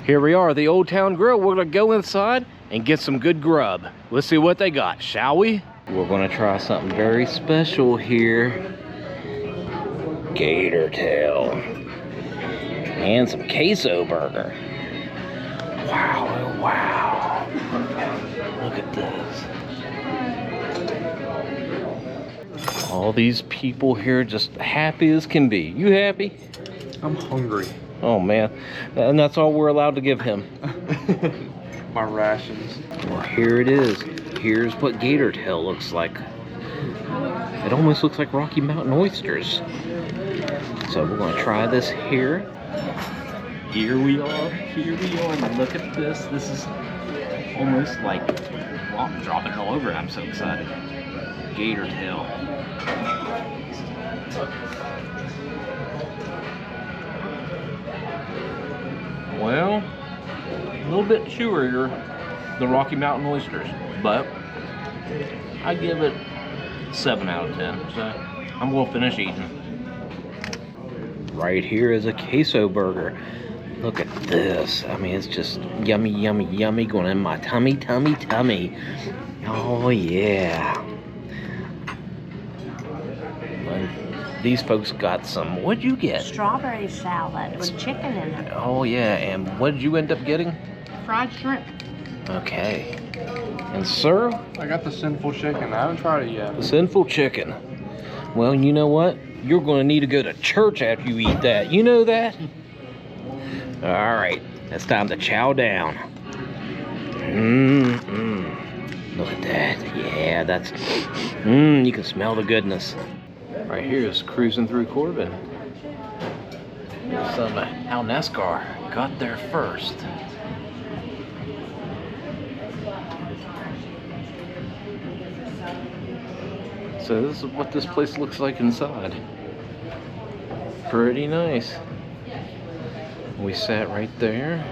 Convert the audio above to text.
Here we are, the Old Town Grill. We're gonna go inside and get some good grub. Let's see what they got, shall we? We're gonna try something very special here. Gator tail. And some queso burger. Wow, oh wow. Look at this. All these people here just happy as can be. You happy? I'm hungry. Oh man, and that's all we're allowed to give him. My rations. Well, here it is. Here's what gator tail looks like. It almost looks like Rocky Mountain oysters. So we're gonna try this here. Here we are, and look at this. This is almost like, well, I'm dropping it all over. I'm so excited. Gator tail. Well, a little bit chewier than Rocky Mountain oysters, but I give it 7 out of 10, so I'm gonna finish eating. Right here is a queso burger. Look at this. I mean, it's just yummy, yummy, yummy, going in my tummy, tummy, tummy. Oh yeah. These folks got some, what'd you get? Strawberry salad with chicken in it. Oh yeah, and what did you end up getting? Fried shrimp. Okay. And sir? I got the sinful chicken. I haven't tried it yet. The sinful chicken. Well, you know what? You're going to need to go to church after you eat that. You know that? All right. It's time to chow down. Look at that. Yeah, that's... you can smell the goodness. Right here is cruising through Corbin. Some how NASCAR got there first. So this is what this place looks like inside. Pretty nice. We sat right there.